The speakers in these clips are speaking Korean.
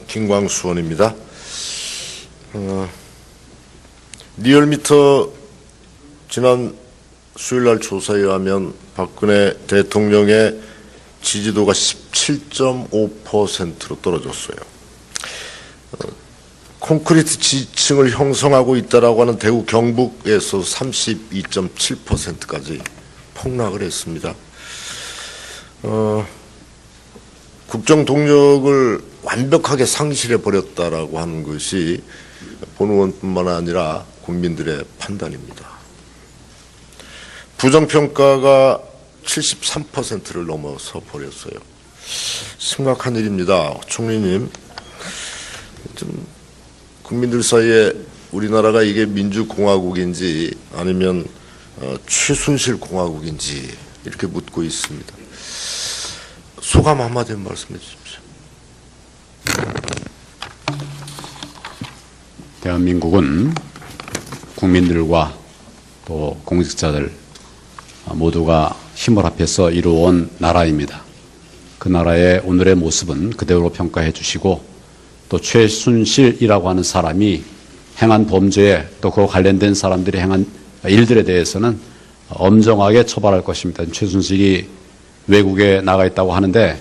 김광수 의원입니다. 리얼미터 지난 수요일날 조사에 의하면 박근혜 대통령의 지지도가 17.5%로 떨어졌어요. 콘크리트 지층을 형성하고 있다라고 하는 대구 경북에서 32.7%까지 폭락을 했습니다. 국정 동력을 완벽하게 상실해 버렸다라고 하는 것이 본 의원뿐만 아니라 국민들의 판단입니다. 부정평가가 73%를 넘어서 버렸어요. 심각한 일입니다. 총리님, 좀 국민들 사이에 우리나라가 이게 민주공화국인지 아니면 최순실 공화국인지 이렇게 묻고 있습니다. 소감 한마디 말씀해 주십시오. 대한민국은 국민들과 또 공직자들 모두가 힘을 합해서 이루어온 나라입니다. 그 나라의 오늘의 모습은 그대로 평가해 주시고 또 최순실이라고 하는 사람이 행한 범죄에 또 그와 관련된 사람들이 행한 일들에 대해서는 엄정하게 처벌할 것입니다. 최순실이 외국에 나가 있다고 하는데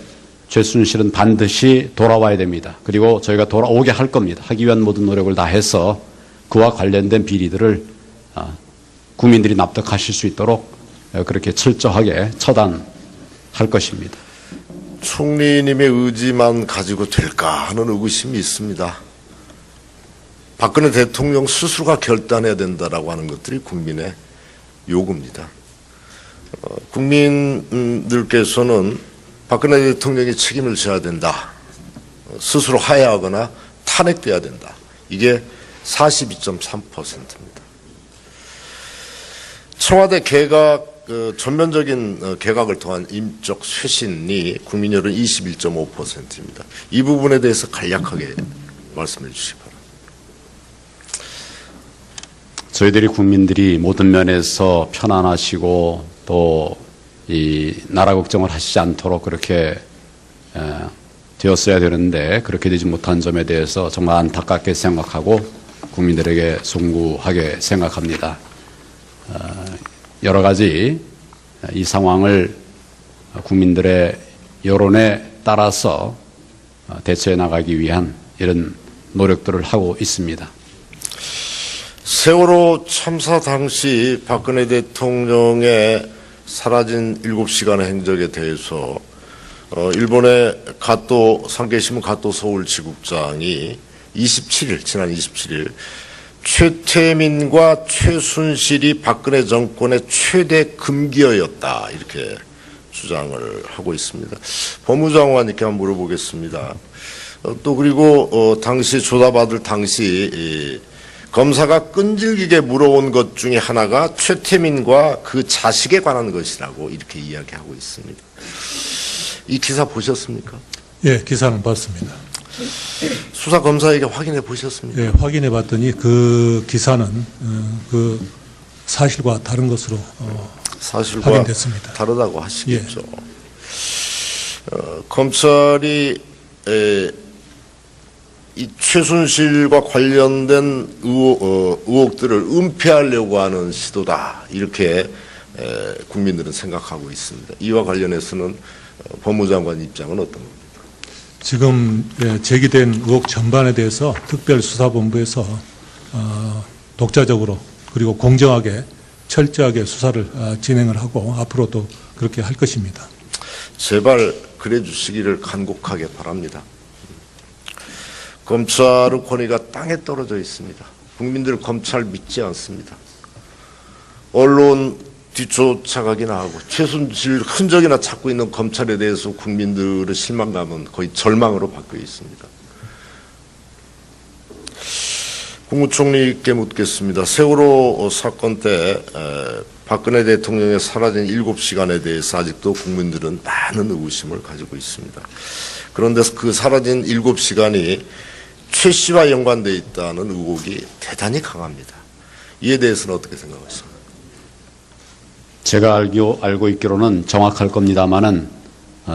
최순실은 반드시 돌아와야 됩니다. 그리고 저희가 돌아오게 할 겁니다. 하기 위한 모든 노력을 다해서 그와 관련된 비리들을 국민들이 납득하실 수 있도록 그렇게 철저하게 처단할 것입니다. 총리님의 의지만 가지고 될까 하는 의구심이 있습니다. 박근혜 대통령 스스로가 결단해야 된다라고 하는 것들이 국민의 요구입니다. 국민들께서는 박근혜 대통령이 책임을 져야 된다. 스스로 하야하거나 탄핵돼야 된다. 이게 42.3%입니다. 청와대 개각, 전면적인 개각을 통한 인적 쇄신이 국민 여론 21.5%입니다. 이 부분에 대해서 간략하게 말씀해 주시기 바랍니다. 저희들이 국민들이 모든 면에서 편안하시고 또 이 나라 걱정을 하시지 않도록 그렇게 되었어야 되는데 그렇게 되지 못한 점에 대해서 정말 안타깝게 생각하고 국민들에게 송구하게 생각합니다. 여러 가지 이 상황을 국민들의 여론에 따라서 대처해 나가기 위한 이런 노력들을 하고 있습니다. 세월호 참사 당시 박근혜 대통령의 사라진 7시간의 행적에 대해서 일본의 가또 상계신문 가또 서울지국장이 지난 27일 최태민과 최순실이 박근혜 정권의 최대 금기어였다 이렇게 주장을 하고 있습니다. 법무장관님께 한번 물어보겠습니다. 또 그리고 당시 조사받을 당시 검사가 끈질기게 물어온 것 중에 하나가 최태민과 그 자식에 관한 것이라고 이렇게 이야기하고 있습니다. 이 기사 보셨습니까? 예, 기사는 봤습니다. 수사검사에게 확인해 보셨습니까? 예, 확인해 봤더니 그 기사는 그 사실과 다른 것으로 사실과 확인됐습니다. 다르다고 하시겠죠. 검찰이 이 최순실과 관련된 의혹들을 은폐하려고 하는 시도다 이렇게 국민들은 생각하고 있습니다. 이와 관련해서는 법무장관 입장은 어떤 겁니까? 지금 제기된 의혹 전반에 대해서 특별수사본부에서 독자적으로 그리고 공정하게 철저하게 수사를 진행을 하고 앞으로도 그렇게 할 것입니다. 제발 그래 주시기를 간곡하게 바랍니다. 검찰의 권위가 땅에 떨어져 있습니다. 국민들 검찰 믿지 않습니다. 언론 뒤쫓아가기나 하고 최순실 흔적이나 찾고 있는 검찰에 대해서 국민들의 실망감은 거의 절망으로 바뀌어 있습니다. 국무총리께 묻겠습니다. 세월호 사건 때 박근혜 대통령의 사라진 7시간에 대해서 아직도 국민들은 많은 의구심을 가지고 있습니다. 그런데 그 사라진 7시간이 최 씨와 연관되어 있다는 의혹이 대단히 강합니다. 이에 대해서는 어떻게 생각하십니까? 제가 알고 있기로는 정확할 겁니다마는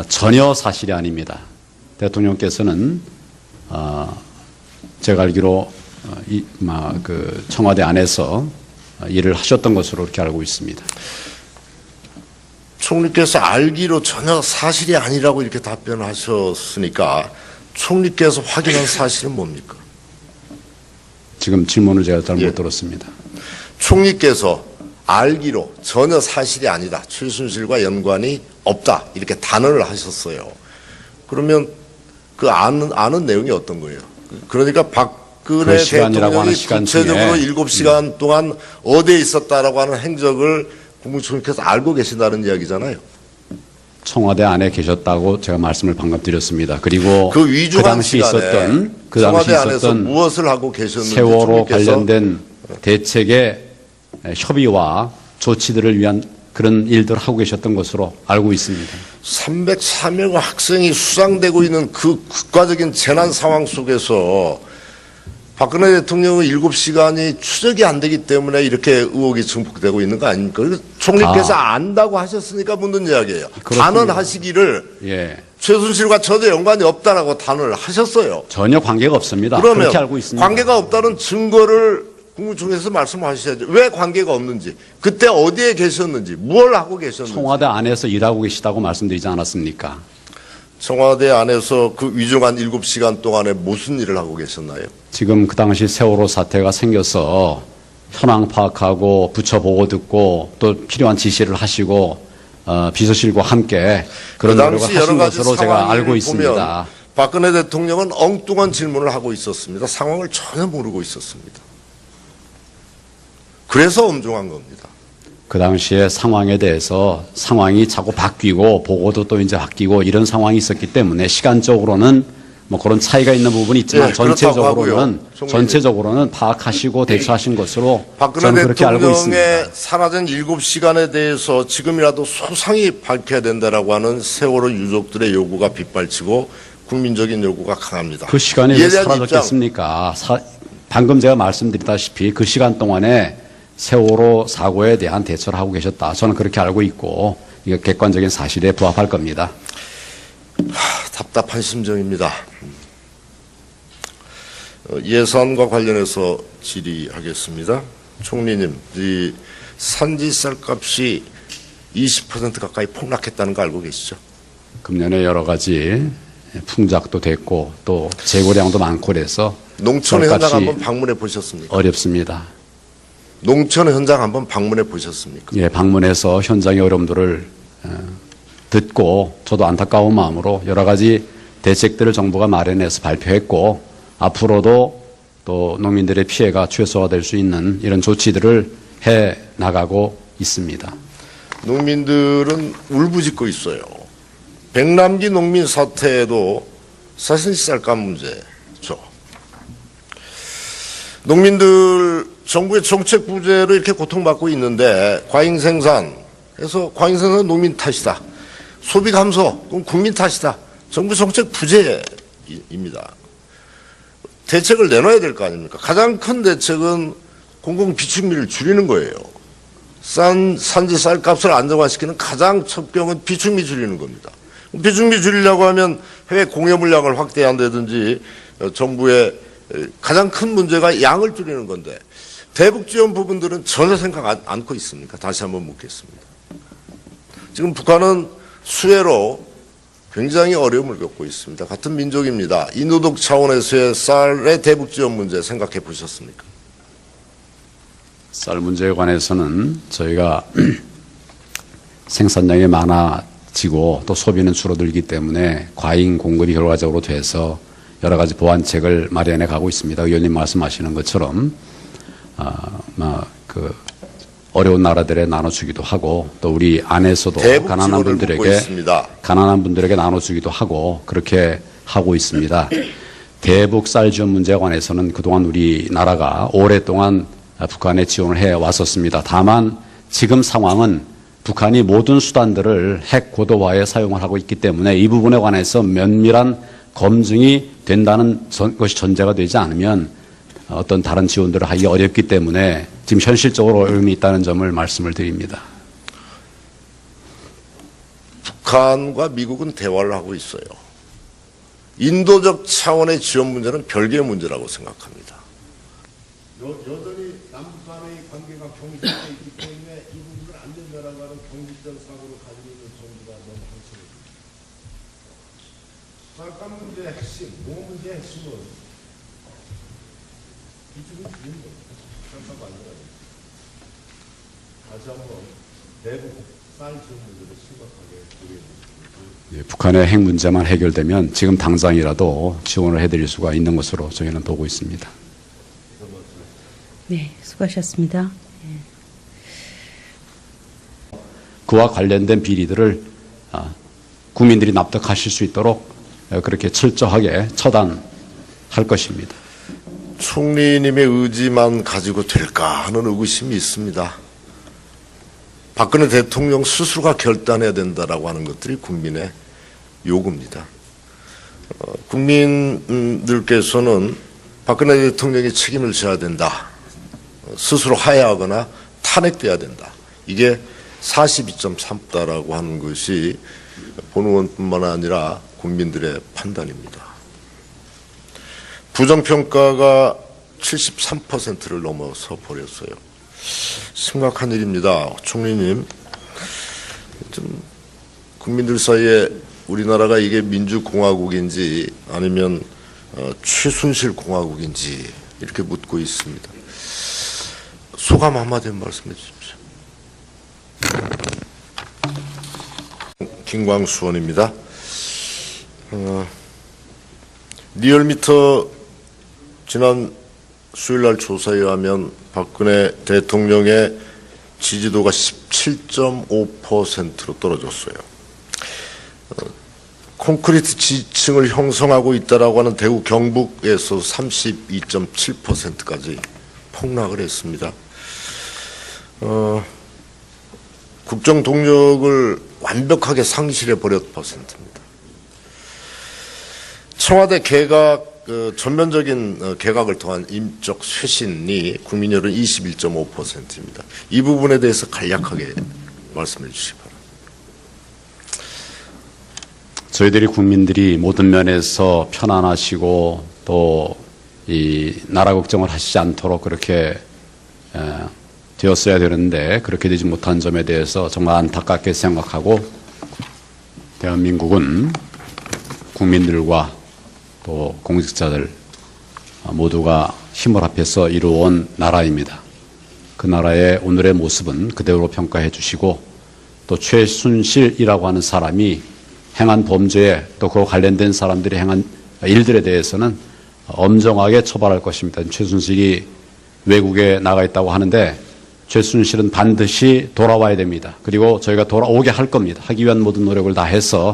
전혀 사실이 아닙니다. 대통령께서는 제가 알기로 청와대 안에서 일을 하셨던 것으로 그렇게 알고 있습니다. 총리께서 알기로 전혀 사실이 아니라고 이렇게 답변하셨으니까 총리께서 확인한 사실은 뭡니까? 지금 질문을 제가 잘못 예. 들었습니다. 총리께서 알기로 전혀 사실이 아니다. 최순실과 연관이 없다. 이렇게 단언을 하셨어요. 그러면 그 아는 내용이 어떤 거예요? 그러니까 박근혜 그 시간이라고 하는 대통령이 시간 구체적으로 중에 7시간 동안 어디에 있었다라고 하는 행적을 국무총리께서 알고 계신다는 이야기잖아요. 청와대 안에 계셨다고 제가 말씀을 방금 드렸습니다. 그리고 그 위중한 당시 시간에 있었던 청와대 안에서 무엇을 하고 계셨는지 세월호 총리께서 관련된 대책의 협의와 조치들을 위한 그런 일들을 하고 계셨던 것으로 알고 있습니다. 303명 학생이 수상되고 있는 그 국가적인 재난 상황 속에서 박근혜 대통령의 7시간이 추적이 안 되기 때문에 이렇게 의혹이 증폭되고 있는 거 아닙니까? 총리께서 안다고 하셨으니까 묻는 이야기예요. 그렇습니다. 단언하시기를 예, 최순실과 전혀 연관이 없다라고 단언을 하셨어요. 전혀 관계가 없습니다. 그러면 그렇게 알고 있습니다. 관계가 없다는 증거를 국무총리에서 말씀하셔야죠. 왜 관계가 없는지, 그때 어디에 계셨는지, 뭘 하고 계셨는지. 청와대 안에서 일하고 계시다고 말씀드리지 않았습니까? 청와대 안에서 그 위중한 7시간 동안에 무슨 일을 하고 계셨나요? 지금 그 당시 세월호 사태가 생겨서 현황 파악하고 부처 보고 듣고 또 필요한 지시를 하시고 비서실과 함께 그런 그 노력을 당시 하신 여러 가지 것으로 제가 상황을 알고 있습니다. 보면 박근혜 대통령은 엉뚱한 질문을 하고 있었습니다. 상황을 전혀 모르고 있었습니다. 그래서 엄중한 겁니다. 그 당시에 상황에 대해서 상황이 자꾸 바뀌고 보고도 또 이제 바뀌고 이런 상황이 있었기 때문에 시간적으로는 뭐 그런 차이가 있는 부분이 있지만 예, 그렇다고 하고요. 전체적으로는 파악하시고 대처하신 것으로 박근혜 저는 그렇게 알고 있습니다. 대통령의 사라진 7시간에 대해서 지금이라도 소상히 밝혀야 된다라고 하는 세월호 유족들의 요구가 빗발치고 국민적인 요구가 강합니다. 그 시간이 이에 왜 대한 사라졌겠습니까? 방금 제가 말씀드렸다시피 그 시간 동안에 세월호 사고에 대한 대처를 하고 계셨다. 저는 그렇게 알고 있고 이거 객관적인 사실에 부합할 겁니다. 답답한 심정입니다. 예산과 관련해서 질의하겠습니다. 총리님, 이 산지 쌀값이 20% 가까이 폭락했다는 거 알고 계시죠? 금년에 여러 가지 풍작도 됐고 또 재고량도 많고 그래서 농촌의 쌀값이 현장 한번 방문해 보셨습니까? 어렵습니다. 농촌의 현장 한번 방문해 보셨습니까? 예, 방문해서 현장의 어려움들을 듣고 저도 안타까운 마음으로 여러 가지 대책들을 정부가 마련해서 발표했고 앞으로도 또 농민들의 피해가 최소화될 수 있는 이런 조치들을 해 나가고 있습니다. 농민들은 울부짖고 있어요. 백남기 농민 사태에도 사실 쌀값 문제죠. 농민들 정부의 정책 부재로 이렇게 고통받고 있는데 과잉 생산해서 과잉 생산 농민 탓이다. 소비 감소 그럼 국민 탓이다. 정부 정책 부재입니다. 대책을 내놔야 될 거 아닙니까? 가장 큰 대책은 공공 비축미를 줄이는 거예요. 산지 쌀값을 안정화시키는 가장 첫 병은 비축미 줄이는 겁니다. 비축미 줄이려고 하면 해외 공여 물량을 확대한다든지 정부의 가장 큰 문제가 양을 줄이는 건데 대북 지원 부분들은 전혀 생각 않고 있습니까? 다시 한번 묻겠습니다. 지금 북한은 수해로 굉장히 어려움을 겪고 있습니다. 같은 민족입니다. 인도독 차원에서의 쌀의 대북 지원 문제 생각해 보셨습니까? 쌀 문제에 관해서는 저희가 생산량이 많아지고 또 소비는 줄어들기 때문에 과잉 공급이 결과적으로 돼서 여러 가지 보완책을 마련해 가고 있습니다. 의원님 말씀하시는 것처럼 어려운 나라들에 나눠주기도 하고 또 우리 안에서도 가난한 분들에게 나눠주기도 하고 그렇게 하고 있습니다. 대북 쌀 지원 문제에 관해서는 그동안 우리나라가 오랫동안 북한에 지원을 해 왔었습니다. 다만 지금 상황은 북한이 모든 수단들을 핵 고도화에 사용을 하고 있기 때문에 이 부분에 관해서 면밀한 검증이 된다는 것이 전제가 되지 않으면 어떤 다른 지원들을 하기 어렵기 때문에 지금 현실적으로 어려움이 있다는 점을 말씀을 드립니다. 북한과 미국은 대화를 하고 있어요. 인도적 차원의 지원 문제는 별개의 문제라고 생각합니다. 여전히 남북 간의 관계가 경직돼 있기 때문에 이 부분을 안 된다라고 하는 경직된 사고를 가지고 있는 정부가 너무 한심합니다. 잠깐 문제의 핵심, 뭐 문제의 핵심은 이쪽이 죽는 겁니다. 잠깐 만들어야 됩니다. 다시 한번 대북 쌀 지원 문제를 심각하게 고려해야 예, 북한의 핵 문제만 해결되면 지금 당장이라도 지원을 해드릴 수가 있는 것으로 저희는 보고 있습니다. 네, 수고하셨습니다. 그와 관련된 비리들을 국민들이 납득하실 수 있도록 그렇게 철저하게 처단할 것입니다. 총리님의 의지만 가지고 될까 하는 의구심이 있습니다. 박근혜 대통령 스스로가 결단해야 된다라고 하는 것들이 국민의 요구입니다. 국민들께서는 박근혜 대통령이 책임을 져야 된다. 스스로 하야하거나 탄핵돼야 된다. 이게 42.3%라고 하는 것이 본 의원뿐만 아니라 국민들의 판단입니다. 부정평가가 73%를 넘어서 버렸어요. 심각한 일입니다. 총리님, 좀 국민들 사이에 우리나라가 이게 민주공화국인지 아니면 최순실 공화국인지 이렇게 묻고 있습니다. 소감 한마디 말씀해 주십시오. 김광수 의원입니다. 리얼미터 지난 수요일날 조사에 의하면 박근혜 대통령의 지지도가 17.5%로 떨어졌어요. 콘크리트 지층을 형성하고 있다라고 하는 대구 경북에서 32.7%까지 폭락을 했습니다. 국정 동력을 완벽하게 상실해 버렸 퍼센트입니다. 청와대 개각 전면적인 개각을 통한 인적 쇄신이 국민 여론 21.5%입니다. 이 부분에 대해서 간략하게 말씀해 주시기 바랍니다. 저희들이 국민들이 모든 면에서 편안하시고 또 이 나라 걱정을 하시지 않도록 그렇게 되었어야 되는데 그렇게 되지 못한 점에 대해서 정말 안타깝게 생각하고 대한민국은 국민들과 또 공직자들 모두가 힘을 합해서 이루어온 나라입니다. 그 나라의 오늘의 모습은 그대로 평가해 주시고 또 최순실이라고 하는 사람이 행한 범죄에 또 그와 관련된 사람들이 행한 일들에 대해서는 엄정하게 처벌할 것입니다. 최순실이 외국에 나가 있다고 하는데 최순실은 반드시 돌아와야 됩니다. 그리고 저희가 돌아오게 할 겁니다. 하기 위한 모든 노력을 다 해서